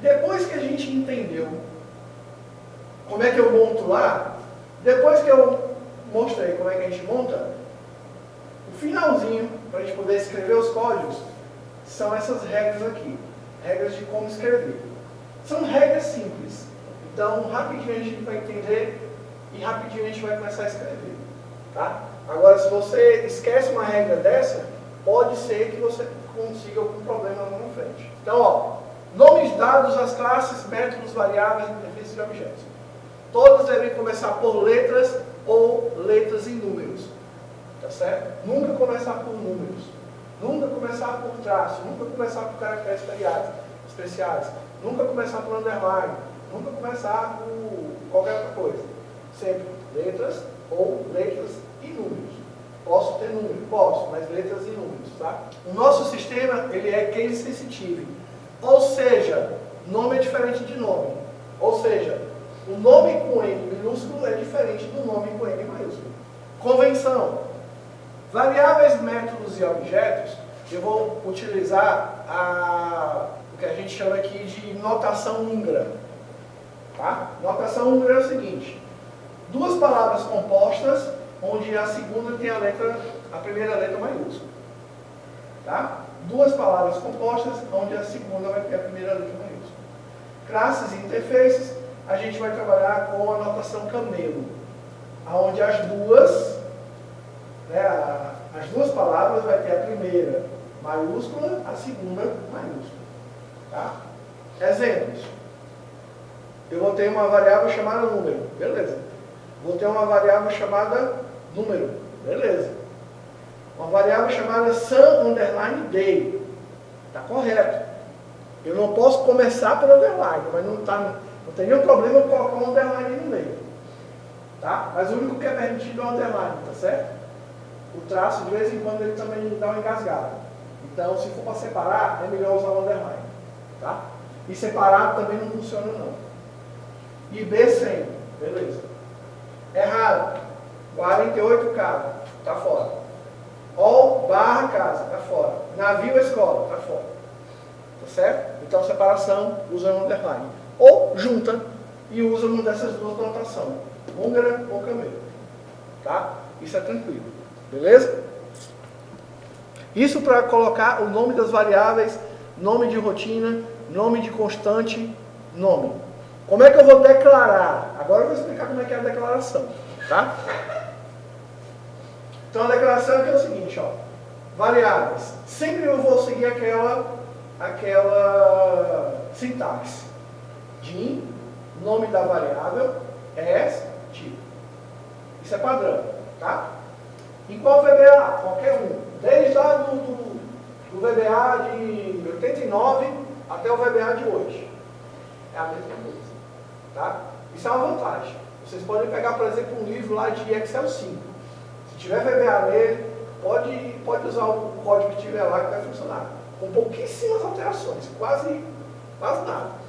Depois que a gente entendeu como é que eu monto lá, depois que eu mostrei como é que a gente monta, o finalzinho, para a gente poder escrever os códigos, são essas regras aqui. Regras de como escrever. São regras simples. Então, rapidinho a gente vai entender e rapidinho a gente vai começar a escrever. Tá? Agora, se você esquece uma regra dessa, pode ser que você consiga algum problema lá na frente. Então, ó, nomes dados às classes, métodos, variáveis, interfaces e objetos. Todos devem começar por letras ou letras em números. Tá certo? Nunca começar por números. Nunca começar por traço. Nunca começar por caracteres especiais. Nunca começar por underline. Nunca começar por qualquer outra coisa. Sempre letras ou letras e números. Posso ter número? Posso, mas letras e números, tá? O nosso sistema, ele é case sensitive. Ou seja, nome é diferente de nome. Ou seja, o nome com N minúsculo é diferente do nome com N maiúsculo. Convenção. Variáveis, métodos e objetos, eu vou utilizar o que a gente chama aqui de notação húngara. Tá? Notação húngara é o seguinte: duas palavras compostas, onde a segunda tem a primeira letra maiúscula. Tá? Duas palavras compostas, onde a segunda vai ter a primeira letra maiúscula. Classes e interfaces, a gente vai trabalhar com a notação camelo, onde as duas palavras vai ter a primeira maiúscula, a segunda maiúscula. Tá? Exemplos. Eu vou ter uma variável chamada número, beleza. Vou ter uma variável chamada número, beleza. Uma variável chamada sum_day, está correto. Eu não posso começar pelo underline, mas não tem nenhum problema eu colocar um underline no meio. Tá? Mas o único que é permitido é o underline, tá certo? O traço, de vez em quando, ele também dá uma engasgada. Então, se for para separar, é melhor usar o underline. Tá? E separado também não funciona, não. E B sem, beleza. Errado. 48 casa, tá fora. All barra casa, tá fora. Navio escola, tá fora. Tá certo? Então, separação, usa o underline. Ou junta e usa uma dessas duas notações. Húngara ou camelo. Tá? Isso é tranquilo. Beleza? Isso para colocar o nome das variáveis, nome de rotina, nome de constante, nome. Como é que eu vou declarar? Agora eu vou explicar como é que é a declaração. Tá? Então a declaração aqui é o seguinte, ó. Variáveis. Sempre eu vou seguir aquela sintaxe. Din, nome da variável, as, tipo. Isso é padrão, tá? Em qual VBA? Qualquer um. Desde lá do VBA de 89 até o VBA de hoje. É a mesma coisa. Tá? Isso é uma vantagem. Vocês podem pegar, por exemplo, um livro lá de Excel 5. Se tiver VBA nele, pode usar o código que tiver lá que vai funcionar. Com pouquíssimas alterações. Quase nada.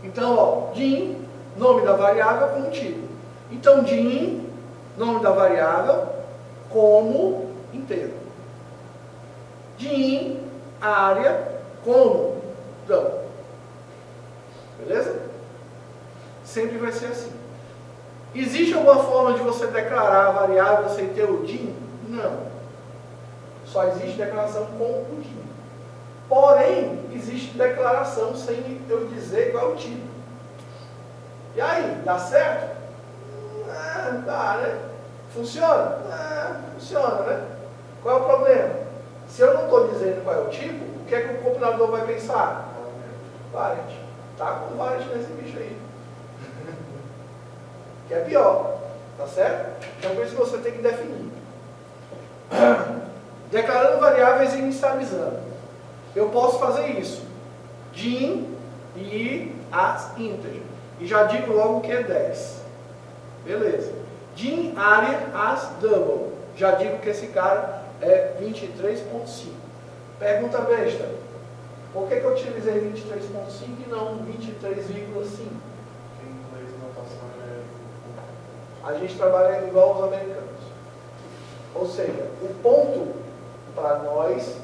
Então, ó, din, nome da variável como tipo. Então, din, nome da variável como inteiro. Din, área, como dump. Beleza? Sempre vai ser assim. Existe alguma forma de você declarar a variável sem ter o din? Não. Só existe declaração com o din. Porém, existe declaração sem eu dizer qual é o tipo. E aí, dá certo? Dá, né? Funciona? Funciona, né? Qual é o problema? Se eu não estou dizendo qual é o tipo, o que é que o compilador vai pensar? Variant. Tá com variant nesse bicho aí. Que é pior. Tá certo? Então por isso que você tem que definir. Declarando variáveis e inicializando. Eu posso fazer isso. Din e as integer. E já digo logo que é 10. Beleza. Din área as double. Já digo que esse cara é 23.5. Pergunta besta. Por que eu utilizei 23.5 e não 23,5? A gente trabalha igual os americanos. Ou seja, o ponto para nós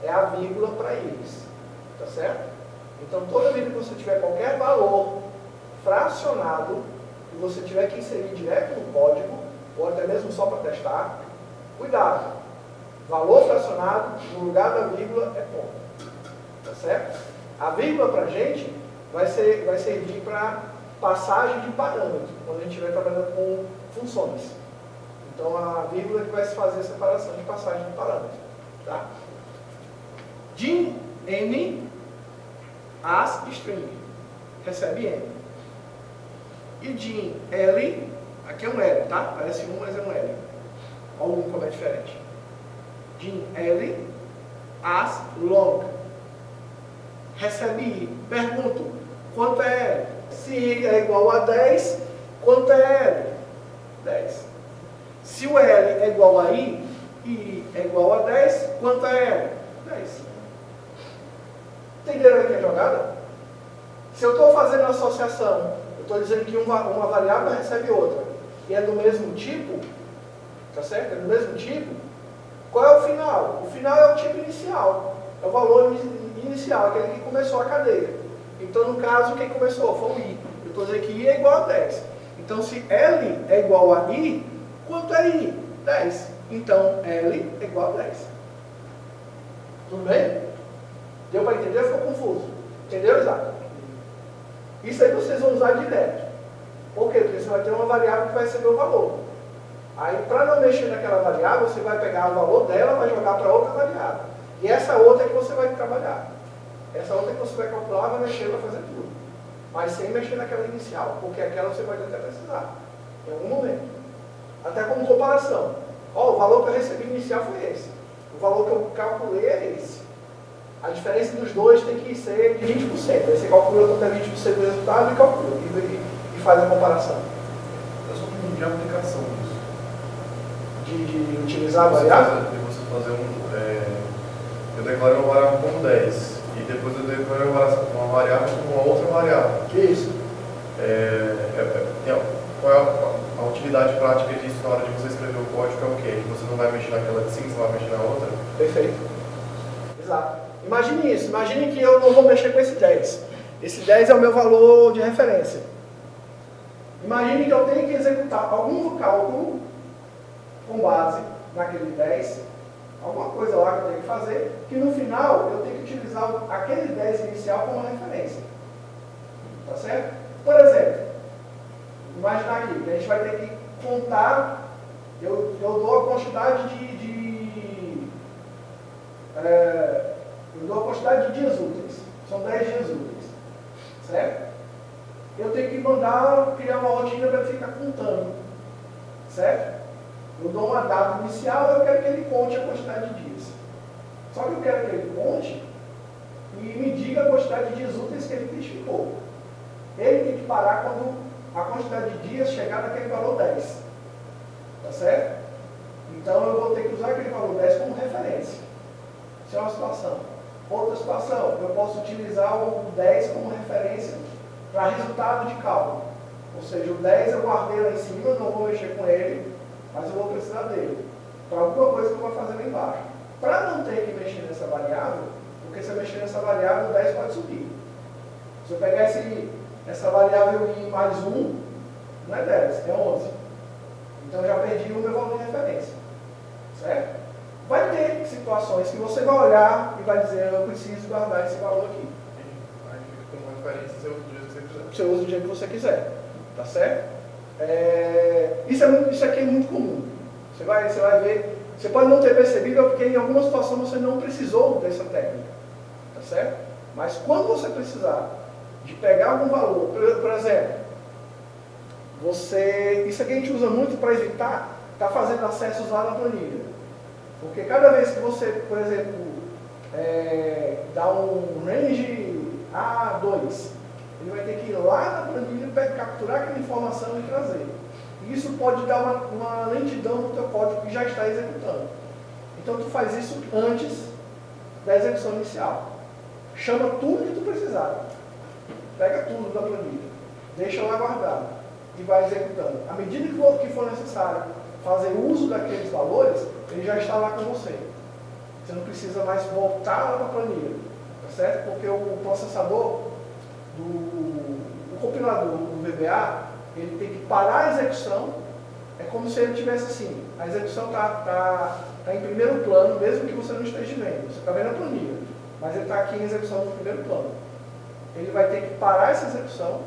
é a vírgula para eles. Tá certo? Então, toda vez que você tiver qualquer valor fracionado, e você tiver que inserir direto no código, ou até mesmo só para testar, cuidado. Valor fracionado, no lugar da vírgula, é ponto. Tá certo? A vírgula para a gente vai servir para passagem de parâmetro, quando a gente estiver trabalhando com funções. Então, a vírgula é que vai se fazer a separação de passagem de parâmetro. Tá? Din N as string, recebe N. E din L, aqui é um L, tá? Parece um, mas é um L. Olha o como é diferente. Din L as long, recebe I. Pergunto, quanto é L? Se I é igual a 10, quanto é L? 10. Se o L é igual a I, e I é igual a 10, quanto é L? 10. Entenderam aqui a jogada? Se eu estou fazendo associação, eu estou dizendo que uma variável recebe outra, e é do mesmo tipo, tá certo? É do mesmo tipo, qual é o final? O final é o tipo inicial, é o valor inicial, aquele que começou a cadeia. Então, no caso, quem começou foi o I. Eu estou dizendo que I é igual a 10. Então, se L é igual a I, quanto é I? 10. Então, L é igual a 10. Tudo bem? Deu para entender ou ficou confuso? Entendeu, Isaac? Isso aí vocês vão usar direto. Por quê? Porque você vai ter uma variável que vai receber o valor. Aí, para não mexer naquela variável, você vai pegar o valor dela e vai jogar para outra variável. E essa outra é que você vai trabalhar. Essa outra é que você vai calcular, vai mexer, vai fazer tudo. Mas sem mexer naquela inicial, porque aquela você pode até precisar, em algum momento. Até como comparação. Ó, o valor que eu recebi inicial foi esse. O valor que eu calculei é esse. A diferença dos dois tem que ser de 20%. Aí você calcula quanto é 20% do resultado e calcula. E faz a comparação. Eu só não de aplicação disso. De utilizar a variável? De você fazer eu declaro uma variável como 10. E depois eu declaro uma variável como uma outra variável. Isso. Qual é a utilidade prática disso na hora de você escrever o código? É o quê? Que você não vai mexer naquela de cima, você vai mexer na outra? Perfeito. Exato. Imagine isso. Imagine que eu não vou mexer com esse 10. Esse 10 é o meu valor de referência. Imagine que eu tenho que executar algum cálculo com base naquele 10, alguma coisa lá que eu tenho que fazer, que no final eu tenho que utilizar aquele 10 inicial como referência. Tá certo? Por exemplo, imaginar aqui que a gente vai ter que contar, eu dou a quantidade eu dou a quantidade de dias úteis. São 10 dias úteis. Certo? Eu tenho que criar uma rotina para ele ficar contando. Certo? Eu dou uma data inicial e eu quero que ele conte a quantidade de dias. Só que eu quero que ele conte e me diga a quantidade de dias úteis que ele identificou. Ele tem que parar quando a quantidade de dias chegar naquele valor 10. Tá certo? Então eu vou ter que usar aquele valor 10 como referência. Isso é uma situação. Outra situação, eu posso utilizar o 10 como referência para resultado de cálculo. Ou seja, o 10 eu guardei lá em cima, eu não vou mexer com ele, mas eu vou precisar dele. Para alguma coisa que eu vou fazer lá embaixo. Para não ter que mexer nessa variável, porque se eu mexer nessa variável, o 10 pode subir. Se eu pegar essa variável I mais 1, não é 10, é 11. Então eu já perdi o meu valor de referência. Certo? Vai ter situações que você vai olhar e vai dizer, eu preciso guardar esse valor aqui. Aí fica como referência, você usa do jeito que você quiser. Você usa do jeito que você quiser. Tá certo? Isso aqui é muito comum. Você vai ver, você pode não ter percebido, porque em alguma situação você não precisou dessa técnica. Tá certo? Mas quando você precisar de pegar algum valor, por exemplo, isso aqui a gente usa muito para evitar estar fazendo acessos lá na planilha. Porque cada vez que você, por exemplo, dá um range A2, ele vai ter que ir lá na planilha para capturar aquela informação e trazer. E isso pode dar uma lentidão no teu código que já está executando. Então tu faz isso antes da execução inicial. Chama tudo que tu precisar. Pega tudo da planilha, deixa lá guardado e vai executando. À medida que for necessário fazer uso daqueles valores, ele já está lá com você. Você não precisa mais voltar lá para a planilha. tá certo? Porque o processador, o compilador do VBA, ele tem que parar a execução, é como se ele tivesse assim, a execução está em primeiro plano, mesmo que você não esteja vendo, você está vendo a planilha, mas ele está aqui em execução no primeiro plano. Ele vai ter que parar essa execução,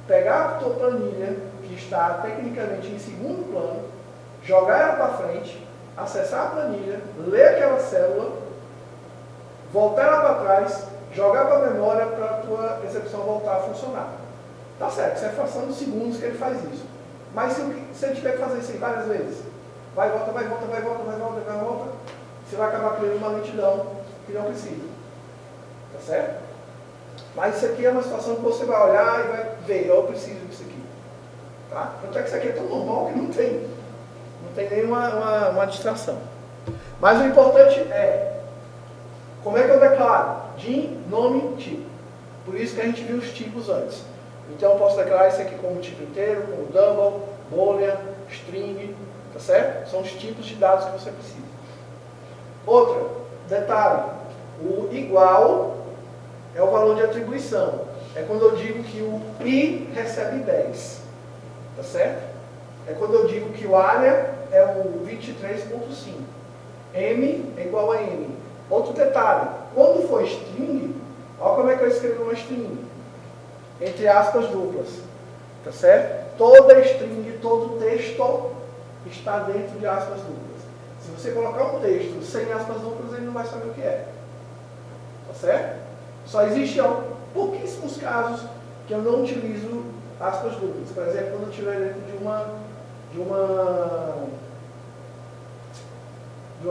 pegar a tua planilha, que está tecnicamente em segundo plano, jogar ela para frente, acessar a planilha, ler aquela célula, voltar ela para trás, jogar para a memória para a tua execução voltar a funcionar. Tá certo, isso é fração de segundos que ele faz isso. Mas se ele tiver que fazer isso várias vezes, vai, volta, vai, volta, vai, volta, vai, volta, vai, volta, você vai acabar criando uma lentidão que não precisa. Tá certo? Mas isso aqui é uma situação que você vai olhar e vai ver, eu preciso disso aqui. Tá? Tanto é que isso aqui é tão normal que não tem nenhuma uma distração. Mas o importante é, como é que eu declaro? DIN, nome, tipo. Por isso que a gente viu os tipos antes. Então eu posso declarar isso aqui como tipo inteiro, como double, boolean, string, tá certo? São os tipos de dados que você precisa. Outra, detalhe, o igual é o valor de atribuição. É quando eu digo que o I recebe 10, tá certo? É quando eu digo que o área é o 23.5. M é igual a M. Outro detalhe, quando for string, olha como é que eu escrevo uma string. Entre aspas duplas. Tá certo? Toda string, todo texto está dentro de aspas duplas. Se você colocar um texto sem aspas duplas, ele não vai saber o que é. Tá certo? Só existe pouquíssimos casos que eu não utilizo aspas duplas. Por exemplo, quando eu estiver dentro de uma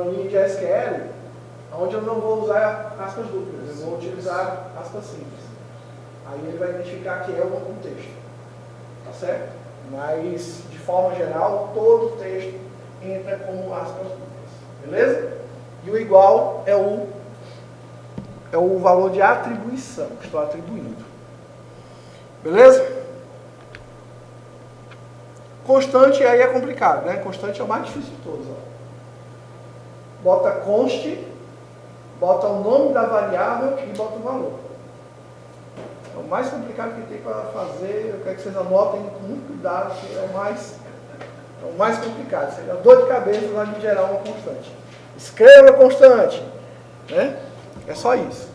linha de SQL, onde eu não vou usar aspas duplas, eu vou utilizar aspas simples. Aí ele vai identificar que é um texto. Tá certo? Mas, de forma geral, todo texto entra como aspas duplas. Beleza? E o igual é o valor de atribuição que estou atribuindo. Beleza? Constante aí é complicado, né? Constante é o mais difícil de todos. Ó. Bota const, bota o nome da variável e bota o valor. É o mais complicado que tem para fazer. Eu quero que vocês anotem com muito cuidado, que é o mais complicado. Seria dor de cabeça lá de gerar uma constante. Escreva constante. Né? É só isso.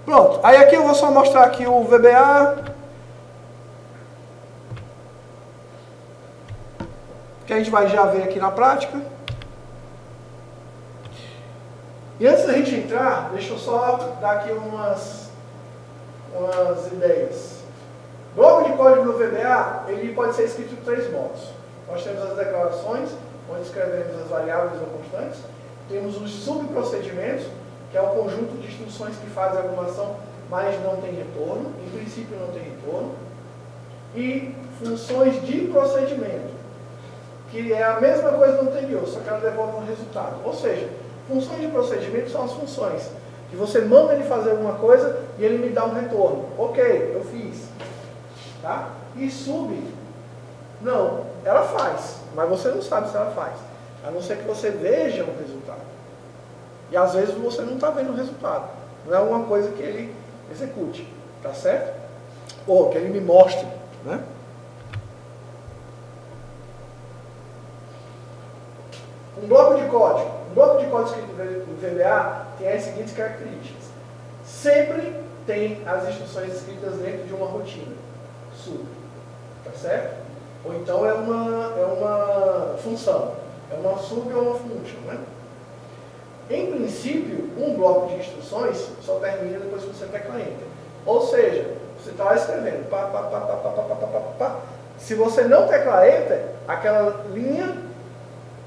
Pronto. Aí aqui eu vou só mostrar aqui o VBA. Que a gente vai já ver aqui na prática. E antes da gente entrar, deixa eu só dar aqui umas ideias. O bloco de código do VBA, ele pode ser escrito de 3 modos. Nós temos as declarações, onde escrevemos as variáveis ou constantes. Temos os subprocedimentos, que é o conjunto de instruções que fazem a alguma ação, mas não tem retorno. Em princípio não tem retorno. E funções de procedimento, que é a mesma coisa do anterior, só que ela devolve um resultado. Ou seja, funções de procedimento são as funções que você manda ele fazer alguma coisa e ele me dá um retorno. Ok, eu fiz. Tá? E sub, não, ela faz, mas você não sabe se ela faz. A não ser que você veja o resultado. E às vezes você não está vendo o resultado. Não é uma coisa que ele execute. Tá certo? Ou que ele me mostre. Né? Um bloco de código. Um bloco de código escrito no VBA tem as seguintes características. Sempre tem as instruções escritas dentro de uma rotina. Sub. Tá certo? Ou então é uma função. É uma sub ou uma function. Né? Em princípio, um bloco de instruções só termina depois que você tecla Enter. Ou seja, você está lá escrevendo. Pá. Se você não teclar Enter, aquela linha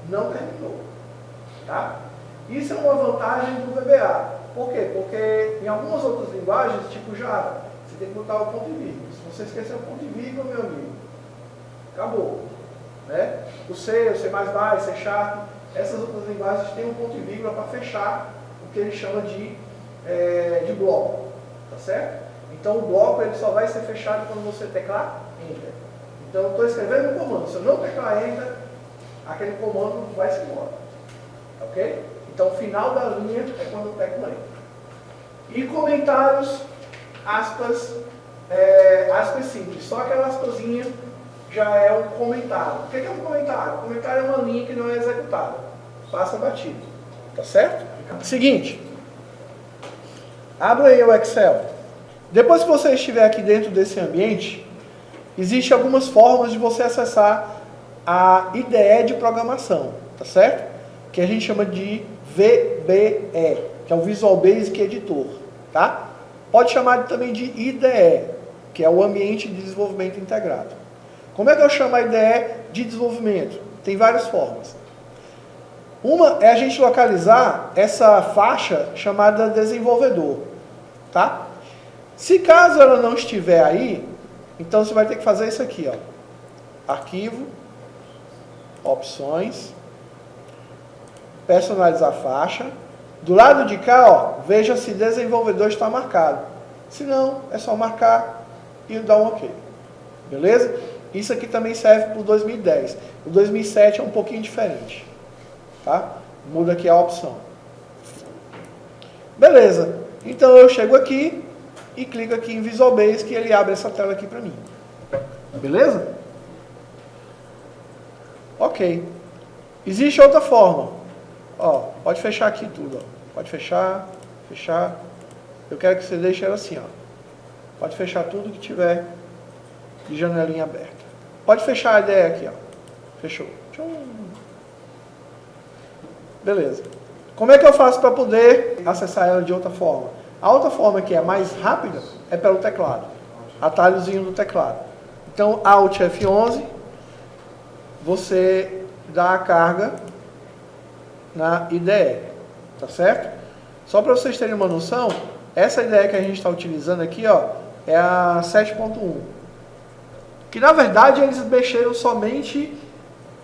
não terminou. Tá? Isso é uma vantagem do VBA. Por quê? Porque em algumas outras linguagens, tipo Java, você tem que botar o ponto e vírgula. Se você esquecer o ponto e vírgula, meu amigo, acabou. Né? O C, o C++, C Sharp, essas outras linguagens têm um ponto e vírgula para fechar o que ele chama de bloco. Tá certo? Então o bloco ele só vai ser fechado quando você teclar Enter. Então eu estou escrevendo um comando. Se eu não teclar Enter, aquele comando vai se embora. Ok? Então, o final da linha é quando o tecla entra. E comentários, aspas, aspas simples. Só aquela aspasinha já é um comentário. O que é um comentário? Um comentário é uma linha que não é executada. Passa batido. Tá certo? Seguinte. Abra aí o Excel. Depois que você estiver aqui dentro desse ambiente, existem algumas formas de você acessar a IDE de programação, tá certo? Que a gente chama de VBE, que é o Visual Basic Editor, tá? Pode chamar também de IDE, que é o Ambiente de Desenvolvimento Integrado. Como é que eu chamo a IDE de desenvolvimento? Tem várias formas. Uma é a gente localizar essa faixa chamada desenvolvedor, tá? Se caso ela não estiver aí, então você vai ter que fazer isso aqui, ó. Arquivo, opções, personalizar faixa. Do lado de cá, ó, veja se desenvolvedor está marcado. Se não, é só marcar e dar um OK. Beleza? Isso aqui também serve para o 2010. O 2007 é um pouquinho diferente. Tá? Muda aqui a opção. Beleza. Então eu chego aqui e clico aqui em Visual Basic e ele abre essa tela aqui para mim. Beleza? Ok. Existe outra forma. Ó, pode fechar aqui tudo. Ó. Pode fechar, fechar. Eu quero que você deixe ela assim. Ó. Pode fechar tudo que tiver de janelinha aberta. Pode fechar a ideia aqui. Ó. Fechou. Tchum. Beleza. Como é que eu faço para poder acessar ela de outra forma? A outra forma que é mais rápida é pelo teclado. Atalhozinho do teclado. Então, Alt F11, você dá a carga na IDE. Tá certo? Só para vocês terem uma noção, essa IDE que a gente está utilizando aqui, ó, é a 7.1. Que na verdade eles mexeram somente,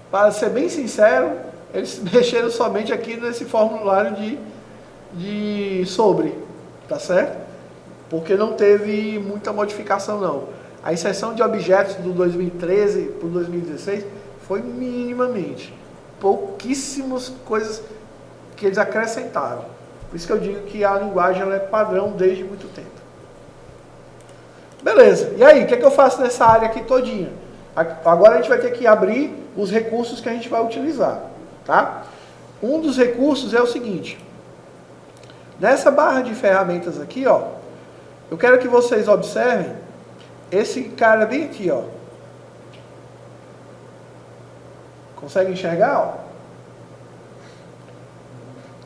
para ser bem sincero, eles mexeram somente aqui nesse formulário de sobre, tá certo? Porque não teve muita modificação não. A inserção de objetos do 2013 para o 2016 foi minimamente. Pouquíssimas coisas que eles acrescentaram. Por isso que eu digo que a linguagem ela é padrão desde muito tempo. Beleza. E aí, o que é que eu faço nessa área aqui todinha? Agora a gente vai ter que abrir os recursos que a gente vai utilizar. Tá? Um dos recursos é o seguinte. Nessa barra de ferramentas aqui, ó, eu quero que vocês observem esse cara bem aqui, ó. Consegue enxergar? Ó?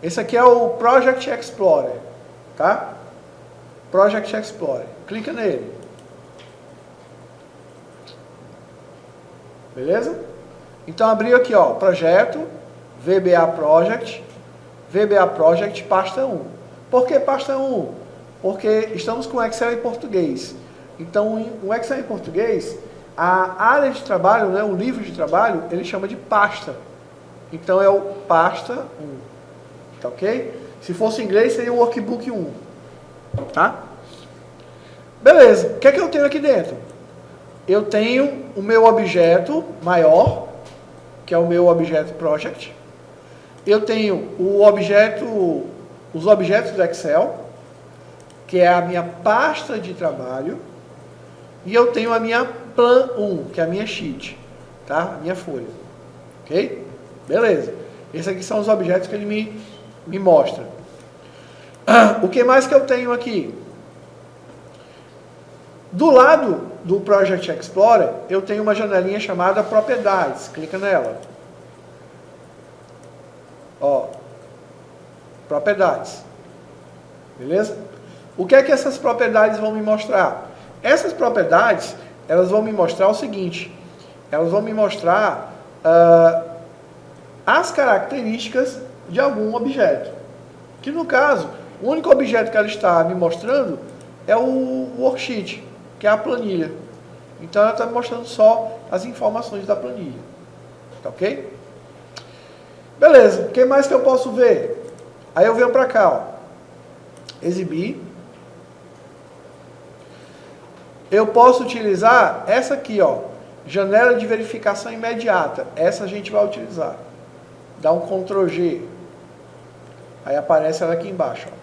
Esse aqui é o Project Explorer, tá? Project Explorer. Clica nele. Beleza? Então abriu aqui, ó, projeto, VBA Project, pasta 1. Por que pasta 1? Porque estamos com Excel em português. Então, o Excel em português, a área de trabalho, né, o livro de trabalho, ele chama de pasta. Então é o pasta 1. Tá ok? Se fosse em inglês, seria o Workbook 1. Tá? Beleza. O que é que eu tenho aqui dentro? Eu tenho o meu objeto maior, que é o meu objeto Project. Eu tenho os objetos do Excel, que é a minha pasta de trabalho. E eu tenho a minha Plan 1, que é a minha sheet, tá? A minha folha. Ok? Beleza. Esses aqui são os objetos que ele me mostra. O que mais que eu tenho aqui? Do lado do Project Explorer, eu tenho uma janelinha chamada Propriedades. Clica nela. Ó. Propriedades. Beleza? O que é que essas propriedades vão me mostrar? Essas propriedades, elas vão me mostrar o seguinte. Elas vão me mostrar as características de algum objeto. Que no caso, o único objeto que ela está me mostrando é o worksheet, que é a planilha. Então ela está me mostrando só as informações da planilha. Tá ok? Beleza, o que mais que eu posso ver? Aí eu venho para cá, ó. Exibir. Eu posso utilizar essa aqui, ó. Janela de verificação imediata. Essa a gente vai utilizar. Dá um Ctrl G. Aí aparece ela aqui embaixo. Ó.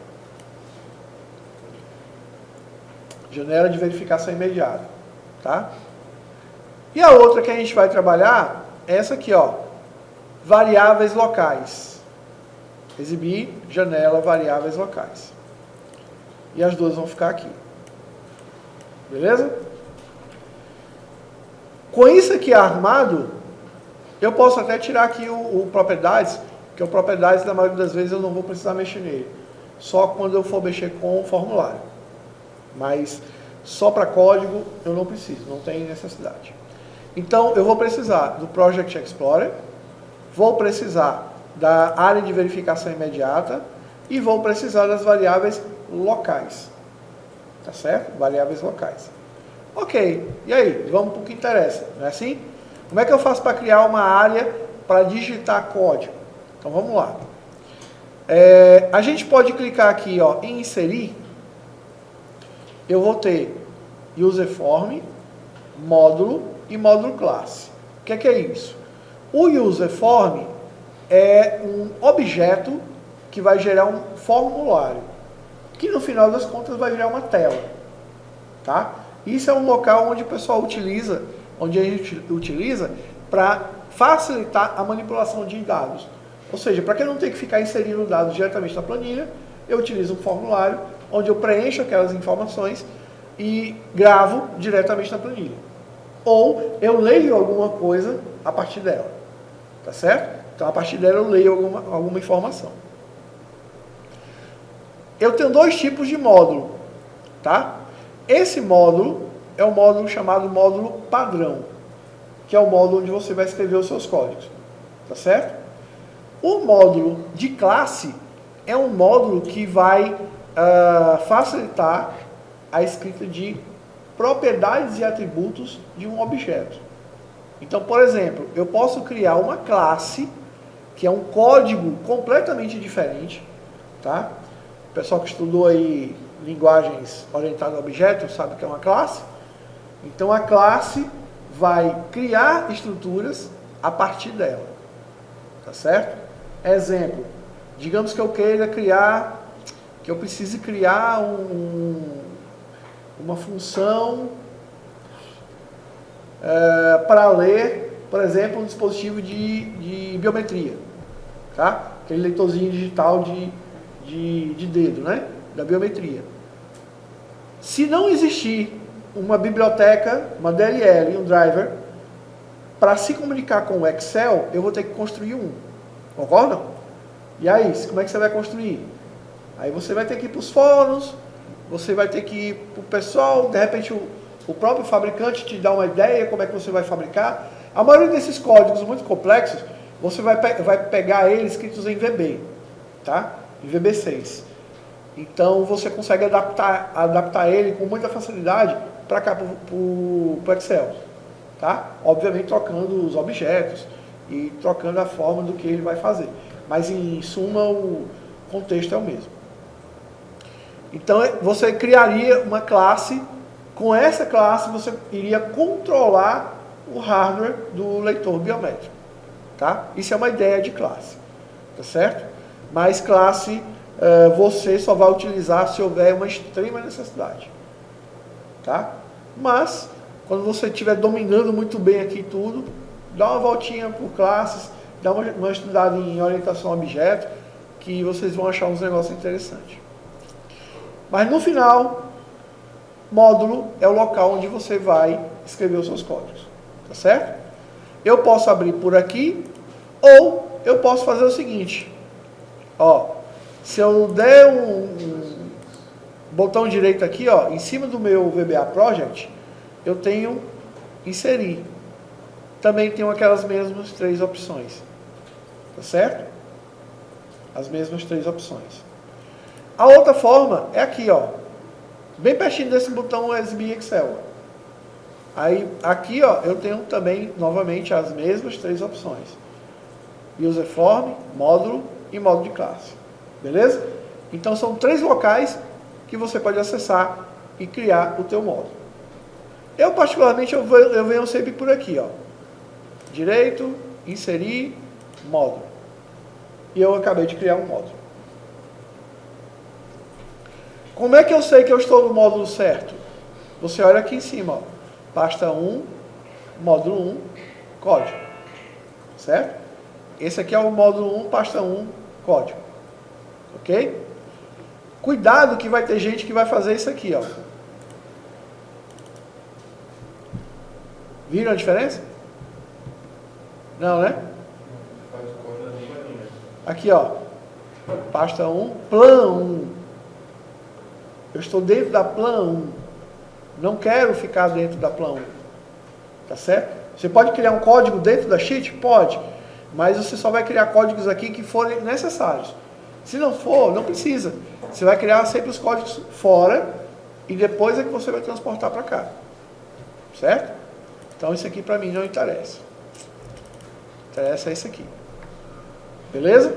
Janela de verificação imediata. Tá? E a outra que a gente vai trabalhar é essa aqui, ó. Variáveis locais. Exibir, janela, variáveis locais. E as duas vão ficar aqui. Beleza? Com isso aqui armado, eu posso até tirar aqui o propriedades, porque o propriedades, na maioria das vezes, eu não vou precisar mexer nele. Só quando eu for mexer com o formulário. Mas só para código eu não preciso, não tem necessidade. Então, eu vou precisar do Project Explorer, vou precisar da área de verificação imediata e vou precisar das variáveis locais. Tá certo? Variáveis locais. Ok, e aí? Vamos para o que interessa, não é assim? Como é que eu faço para criar uma área para digitar código? Então vamos lá. A gente pode clicar aqui, ó, em inserir. Eu vou ter user form, módulo e módulo classe. O que é isso? O user form é um objeto que vai gerar um formulário, que no final das contas vai virar uma tela. Tá? Isso é um local onde o pessoal utiliza, onde a gente utiliza para facilitar a manipulação de dados. Ou seja, para quem não tem que ficar inserindo dados diretamente na planilha, eu utilizo um formulário onde eu preencho aquelas informações e gravo diretamente na planilha. Ou eu leio alguma coisa a partir dela. Tá certo? Então, a partir dela eu leio alguma informação. Eu tenho dois tipos de módulo. Tá? Esse módulo é um módulo chamado módulo padrão, que é o módulo onde você vai escrever os seus códigos. Tá certo? O módulo de classe é um módulo que vai facilitar a escrita de propriedades e atributos de um objeto. Então, por exemplo, eu posso criar uma classe, que é um código completamente diferente. Tá? O pessoal que estudou aí linguagens orientadas a objetos sabe que é uma classe. Então, a classe vai criar estruturas a partir dela. Tá certo? Exemplo, digamos que eu queira criar, que eu precise criar uma função para ler, por exemplo, um dispositivo de biometria. Tá? Aquele leitorzinho digital de dedo, né? Da biometria. Se não existir uma biblioteca, uma DLL e um driver, para se comunicar com o Excel, eu vou ter que construir um. Concordam? E aí, como é que você vai construir? Aí você vai ter que ir para os fóruns, você vai ter que ir para o pessoal, de repente o próprio fabricante te dá uma ideia como é que você vai fabricar. A maioria desses códigos muito complexos, você vai pegar eles escritos em VB, tá? Em VB6. Então você consegue adaptar ele com muita facilidade para cá, para o Excel. Tá? Obviamente trocando os objetos e trocando a forma do que ele vai fazer. Mas em suma o contexto é o mesmo. Então você criaria uma classe, com essa classe você iria controlar o hardware do leitor biométrico. Tá? Isso é uma ideia de classe. Tá certo? Mas classe você só vai utilizar se houver uma extrema necessidade. Tá? Mas, quando você estiver dominando muito bem aqui tudo, dá uma voltinha por classes, dá uma estudada em orientação a objeto, que vocês vão achar uns negócios interessantes. Mas no final, módulo é o local onde você vai escrever os seus códigos. Tá certo? Eu posso abrir por aqui, ou eu posso fazer o seguinte. Ó, se eu der um botão direito aqui, ó, em cima do meu VBA Project, eu tenho inserir. Também tenho aquelas mesmas 3 opções. Tá certo? As mesmas 3 opções. A outra forma é aqui, ó. Bem pertinho desse botão Exibir Excel. Aí, aqui, ó, eu tenho também, novamente, as mesmas 3 opções. User Form, módulo e módulo de classe. Beleza? Então, são 3 locais que você pode acessar e criar o teu módulo. Eu, particularmente, eu venho sempre por aqui, ó. Direito, inserir, módulo. E eu acabei de criar um módulo. Como é que eu sei que eu estou no módulo certo? Você olha aqui em cima, ó. Pasta 1, módulo 1, código. Certo? Esse aqui é o módulo 1, pasta 1, código. Ok? Cuidado que vai ter gente que vai fazer isso aqui, ó. Viram a diferença? Não, né? Aqui, ó. Pasta 1, plan 1. Eu estou dentro da plan 1. Não quero ficar dentro da plan 1. Tá certo? Você pode criar um código dentro da sheet? Pode. Mas você só vai criar códigos aqui que forem necessários. Se não for, não precisa. Você vai criar sempre os códigos fora e depois é que você vai transportar para cá. Certo? Então isso aqui para mim não interessa. Interessa isso aqui. Beleza?